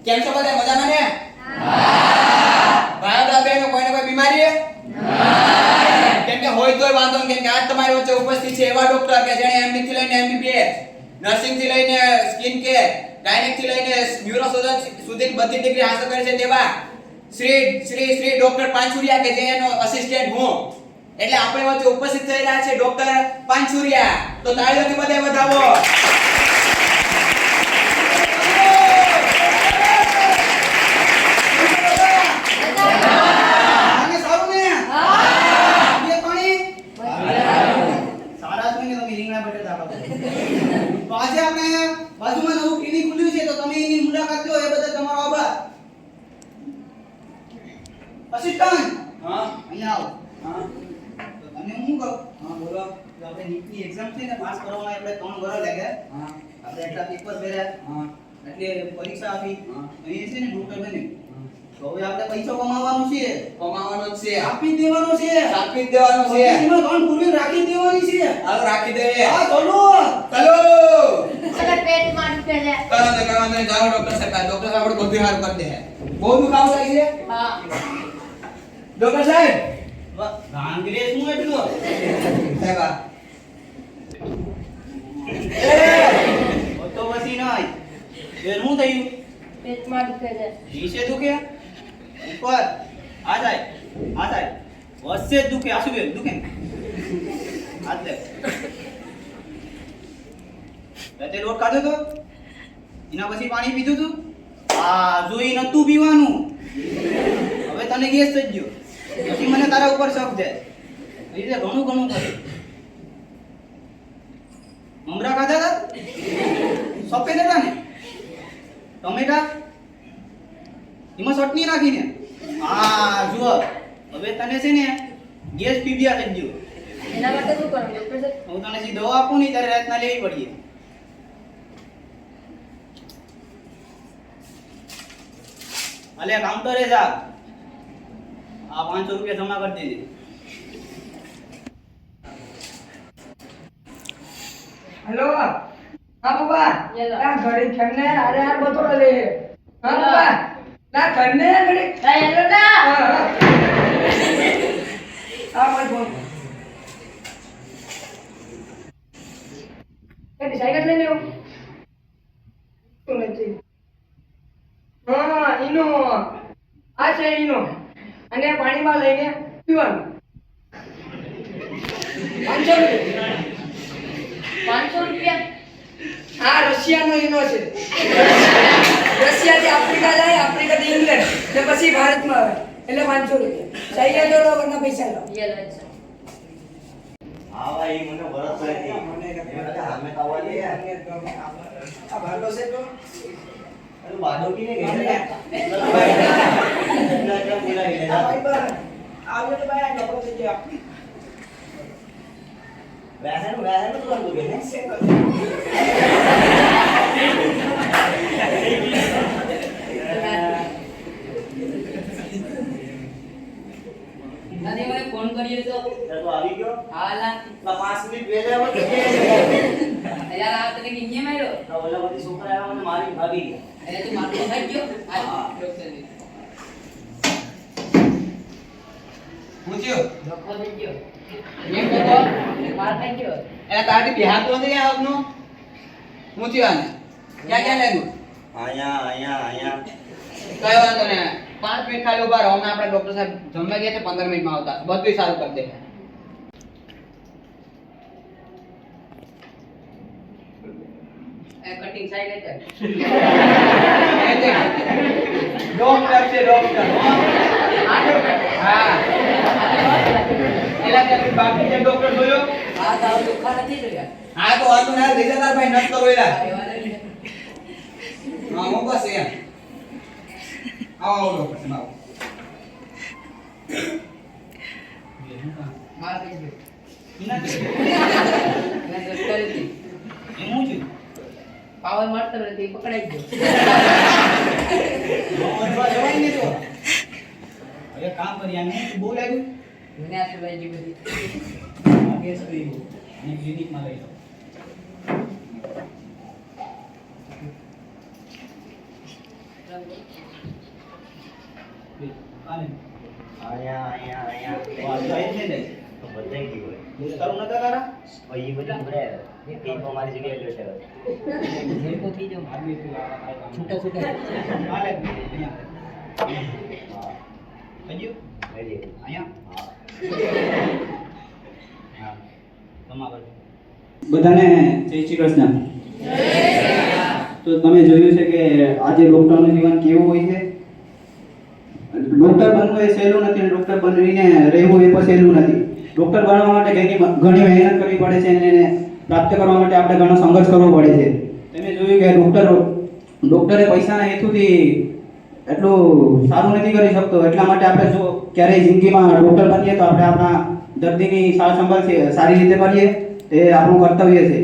કેમ છો બધા મજામાં ને? હા ભાઈ બહેનો કોઈને કોઈ બીમારી? હા કેમ કે હોય તોય વાંધો નહીં, કેમ કે આજ તમારી વચ્ચે ઉપસ્થિત છે એવા ડોક્ટર કે જેણે એમડી થી લઈને એમબીબીએસ, નર્સિંગ થી લઈને સ્કિન કેર, ગાયનેક થી લઈને ન્યુરોસર્જન સુધી બધી ડિગ્રી હાંસલ કરી છે તેવા શ્રી ડોક્ટર પાંચુરિયા કે જે એનો અસિસ્ટન્ટ હું, એટલે આપણે વચ્ચે ઉપસ્થિત થઈ રહ્યા છે ડોક્ટર પાંચુરિયા. તો તાળીઓથી બધાય વધાવો. આજે આપણે બાજુમાં નવું ક્લિનિક ખુલ્યું છે તો તમે એની મુલાકાત લો, એ બદલ તમારો આભાર. અસિસ્ટન્ટ હા અહીંયા આવો. હા તો તમે હું કહું? હા બોલો. તો આપણે નીટની એક્ઝામ છે ને પાસ કરવામાં આપણે 3 વર્ષ લાગ્યા. હા આપણે એટલા પેપર ભર્યા, હા એટલે પરીક્ષા આપી, હા. અહીં છે ને ડોક્ટર બન્યું. તો હવે આપણે પૈસો કમાવાનો છે, કમાવાનો છે, આપી જ દેવાનો છે, આપી જ દેવાનો છે. એમાં ધન પૂરી રાખી જ દેવાની છે. હાલો રાખી દઈએ. હા ચલો. ચલો સગા પેટમાં દુખે છે. કામ તો જાઓ ડોક્ટર સાહેબ. ડોક્ટર સાહેબ આપણે બધું હારું કરી દે. બહુ દુખાવો થાય છે હા ડોક્ટર સાહેબ? ગાંગરે શું એટલું? સાહેબ આ. તો પછી નહીં. એ શું થયું? પેટમાં દુખે છે. નીચે દુખે? ઉપર? આ થાય? આ થાય? વચ્ચે જ દુખે? આ શું કે દુખે? હાથ લે. રાતે લોટ ખાધો તો? એના પછી પાણી પીધું તું? આ જોઈ નતું પીવાનું. હવે તને ગેસ થઈ ગયો. પછી મને તારા ઉપર શક છે. એ રીતે ઘણું ઘણું કરે. મમરા ખાધા હતા? સફેદ હતા ને? ટમેટા? એમાં ચટણી નાખીને? હા જુઓ, હવે તને છે ને ગેસ પીબિયા થઈ ગયો. એના માટે શું કરવું ડોક્ટર સાહેબ? હું તને જે દવા આપું ને ત્યારે રાતના લેવી પડીએ. અલે કાઉન્ટરે જા. આ 500 રૂપિયા જમા કરી દેજે. हेलो हाँ बाबा येलो। ना घड़ी खेलने अरे यार बतौर ले हाँ बाबा ना खेलने घड़ी હા હેલો ના हाँ भाई फोन क्या डिसाइड कर लेने हो सुन ची हाँ इनो आ છે इनो અને પાણીમાં લઈને પીવાનું 500 રૂપિયા 500 રૂપિયા આ રશિયાનો ઈનો છે રશિયાથી આફ્રિકા જાય આફ્રિકાથી ઇંગ્લેન્ડ ને પછી ભારતમાં આવે એટલે 500 રૂપિયા ચાહીએ તો લો વરના પૈસા લો યેલો છે. હા ભાઈ મને ભરત ભાઈ મને હામે તાવાલી આ ભાગો છે તો અરે બાડો કી ને ગઈ ને એટલા બોલાવી લે આ ભાઈ પર આવ્યો તો ભાઈ આ લોકો છે જે વૈસે તો કર દોગે ને અને મને ફોન કર્યો તો તો આવી ગયો હાલા 5 મિનિટ વેલે હવે કે યાર આ તને કિંજે માર્યો તો ઓલા બધી છોકરા આવ્યા મને મારી ભાગી ગયા અરે તું મારતો થઈ ગયો આ ડોક્ટર ને હું થયો? ડોક્ટર થઈ ગયો એમ તો માર થઈ ગયો એટલે તારાથી બિહારતું નથી આ આપનું? હું થયો આને? ક્યાં લાગ્યું? અહીંયા કઈ વાંધો નહીં. 5 મિનિટ ખાલી ઉભા રહો. હમણાં આપણા ડોક્ટર સાહેબ જમવા ગયા છે, 15 મિનિટમાં આવતા. બધું સારું કરી દે. કટિંગ સાઈડ એટલે ડોક્ટર છે ડોક્ટર. હા એલા કે બાકી જે ડોક્ટર જોયો? આ તાવ દુખા નથી જોયા હા તો વાંધો ના રીજાદાર ભાઈ નત કરો એલા. હા હું બસ એમ. આવો ડોક્ટર સાહેબ આવો. માર થઈ ગયો એના મેં ડોક્ટર હતી એનું જ પાવર મારતો નથી પકડાઈ ગયો નોંધવા જવાય ને તો હવે કામ કરી આને બહુ લાગ્યું મને આ સુલાઈ બધી ગેસ કરી અને ક્લિનિકમાં લઈ જાઓ અહીંયા વાંધો અહીં છે ને તો બધાય ગયું હોય. તારું નતા તારા હવે ઈ બધું ભરાય. એ તો મારી જગ્યાએ બેઠે હોય. ભેગો થઈ જાવ છૂટા છૂટા હાલે અહીંયા થઈ ગયું રેડી. અહીંયા હા તમારે બધાને જય શ્રી કૃષ્ણ. તો તમે જોયું છે કે આજે ડૉક્ટરનું જીવન કેવું હોય છે. ડૉક્ટર બનવું એ સહેલું નથી અને ડૉક્ટર બનીને રહેવું એ પણ સહેલું નથી. ડૉક્ટર બનવા માટે ઘણી મહેનત કરવી પડે છે અને એને પ્રાપ્ત કરવા માટે આપણે ઘણો સંઘર્ષ કરવો પડે છે. તમે જોયું કે ડૉક્ટરે પૈસાના હેતુથી એટલું સારું નથી કરી શકતો. એટલા માટે આપણે જો ક્યારેય જિંદગીમાં ડૉક્ટર બનીએ તો આપણે આપણા દર્દીની સાર સંભાળ સારી રીતે કરીએ તે આપણું કર્તવ્ય છે.